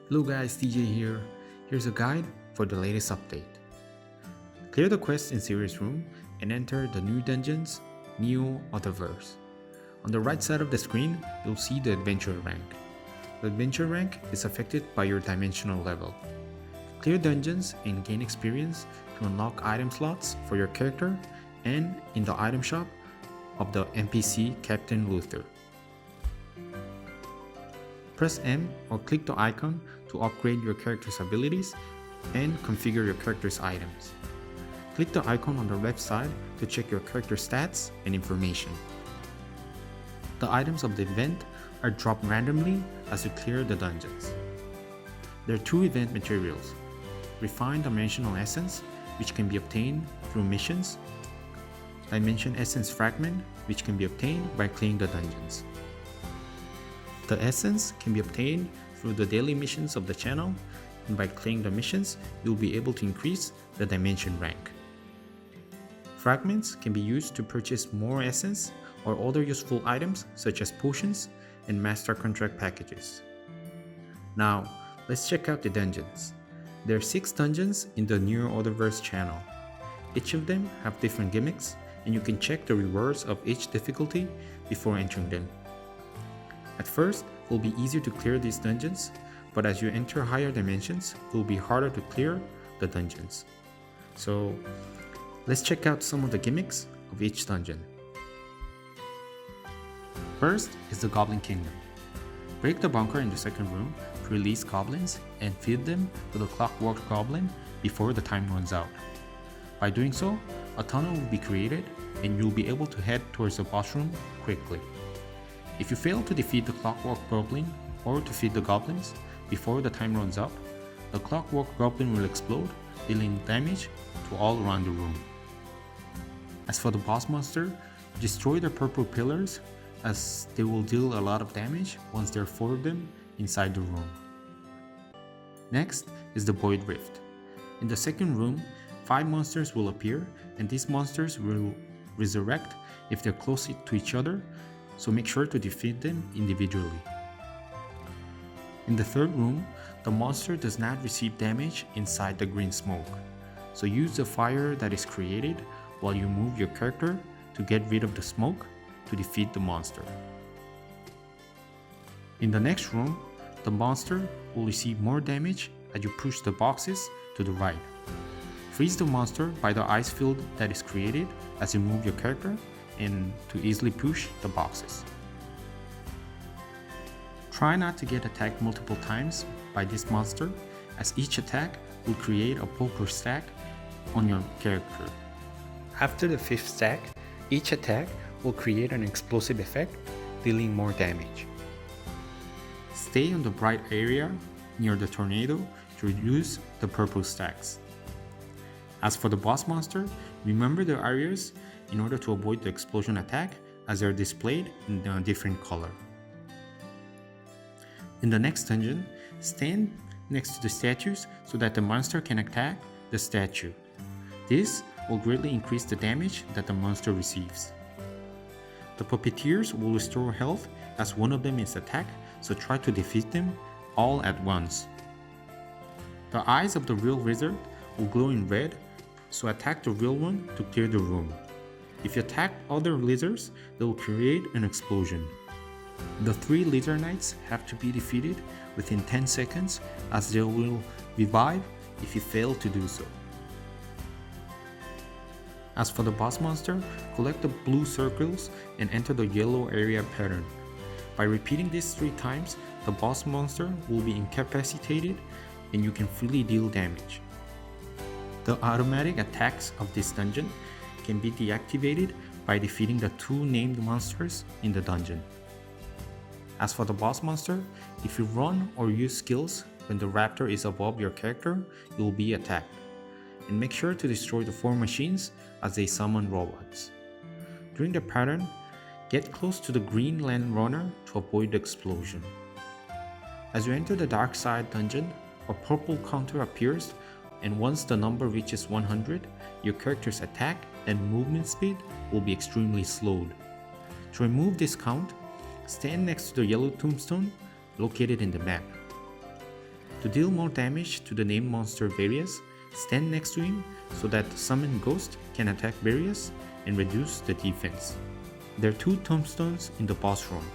Hello guys, TJ here. Here's a guide for the latest update. Clear the quest in Serious Room and enter the new dungeons, Neo Otherverse. On the right side of the screen, you'll see the adventure rank. The adventure rank is affected by your dimensional level. Clear dungeons and gain experience to unlock item slots for your character and in the item shop of the NPC Captain Luther. Press M or click the icon to upgrade your character's abilities and configure your character's items. Click the icon on the left side to check your character's stats and information. The items of the event are dropped randomly as you clear the dungeons. There are two event materials: Refined Dimensional Essence, which can be obtained through missions, Dimension Essence Fragment, which can be obtained by clearing the dungeons. The essence can be obtained through the daily missions of the channel, and by clearing the missions, you'll be able to increase the dimension rank. Fragments can be used to purchase more essence or other useful items such as potions and master contract packages. Now, let's check out the dungeons. There are 6 dungeons in the new Otherverse channel. Each of them have different gimmicks, and you can check the rewards of each difficulty before entering them. At first, it will be easier to clear these dungeons, but as you enter higher dimensions, it will be harder to clear the dungeons. So, let's check out some of the gimmicks of each dungeon. First is the Goblin Kingdom. Break the bunker in the second room to release goblins and feed them to the Clockwork Goblin before the time runs out. By doing so, a tunnel will be created and you'll be able to head towards the boss room quickly. If you fail to defeat the Clockwork Goblin or to feed the goblins before the time runs out, the Clockwork Goblin will explode, dealing damage to all around the room. As for the boss monster, destroy the purple pillars as they will deal a lot of damage once there are 4 of them inside the room. Next is the Void Rift. In the second room, 5 monsters will appear, and these monsters will resurrect if they're close to each other, so make sure to defeat them individually. In the third room, the monster does not receive damage inside the green smoke, so use the fire that is created while you move your character to get rid of the smoke to defeat the monster. In the next room, the monster will receive more damage as you push the boxes to the right. Freeze the monster by the ice field that is created as you move your character and to easily push the boxes. Try not to get attacked multiple times by this monster, as each attack will create a poker stack on your character. After the 5th stack, each attack will create an explosive effect, dealing more damage. Stay on the bright area near the tornado to reduce the purple stacks. As for the boss monster, remember the areas in order to avoid the explosion attack as they are displayed in a different color. In the next dungeon, stand next to the statues so that the monster can attack the statue. This will greatly increase the damage that the monster receives. The puppeteers will restore health as one of them is attacked, so try to defeat them all at once. The eyes of the real wizard will glow in red, so attack the real one to clear the room. If you attack other lizards, they will create an explosion. The 3 lizard knights have to be defeated within 10 seconds as they will revive if you fail to do so. As for the boss monster, collect the blue circles and enter the yellow area pattern. By repeating this 3 times, the boss monster will be incapacitated and you can freely deal damage. The automatic attacks of this dungeon can be deactivated by defeating the 2 named monsters in the dungeon. As for the boss monster, if you run or use skills when the raptor is above your character, you will be attacked. And make sure to destroy the 4 machines as they summon robots. During the pattern, get close to the green land runner to avoid the explosion. As you enter the dark side dungeon, a purple counter appears, and once the number reaches 100, your character's attack and movement speed will be extremely slowed. To remove this count, stand next to the yellow tombstone located in the map. To deal more damage to the named monster Various, stand next to him so that the summoned ghost can attack Various and reduce the defense. There are 2 tombstones in the boss room.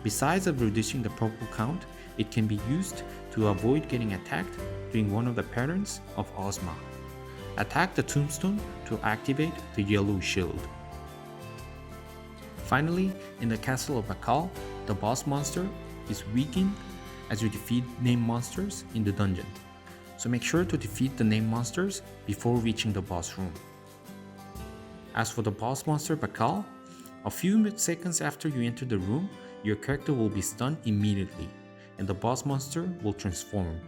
Besides of reducing the purple count, it can be used to avoid getting attacked during one of the patterns of Ozma. Attack the tombstone to activate the yellow shield. Finally, in the castle of Bakal, the boss monster is weakened as you defeat named monsters in the dungeon. So make sure to defeat the named monsters before reaching the boss room. As for the boss monster Bakal, a few seconds after you enter the room, your character will be stunned immediately, and the boss monster will transform.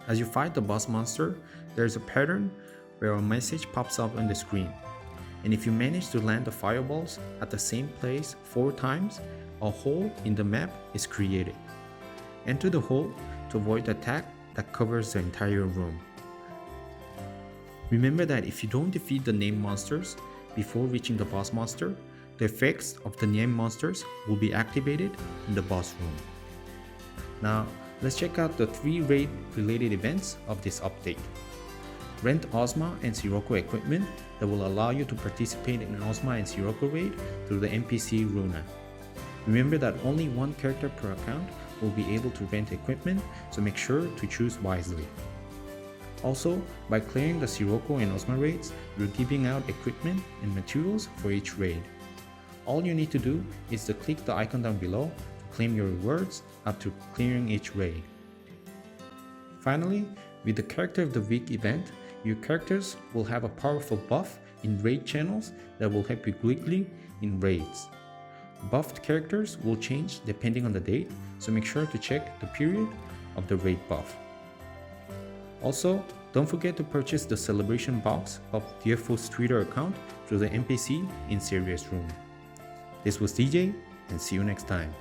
As you fight the boss monster, there is a pattern where a message pops up on the screen. And if you manage to land the fireballs at the same place 4 times, a hole in the map is created. Enter the hole to avoid the attack that covers the entire room. Remember that if you don't defeat the named monsters before reaching the boss monster, the effects of the named monsters will be activated in the boss room. Now, let's check out the 3 raid related events of this update. Rent Ozma and Sirocco equipment that will allow you to participate in Ozma and Sirocco raid through the NPC Runa. Remember that only 1 character per account will be able to rent equipment, so make sure to choose wisely. Also, by clearing the Sirocco and Ozma raids, you're giving out equipment and materials for each raid. All you need to do is to click the icon down below to claim your rewards after clearing each raid. Finally, with the Character of the Week event, your characters will have a powerful buff in raid channels that will help you quickly in raids. Buffed characters will change depending on the date, so make sure to check the period of the raid buff. Also, don't forget to purchase the celebration box of DFO's Twitter account through the NPC in Serious Room. This was DJ, and see you next time.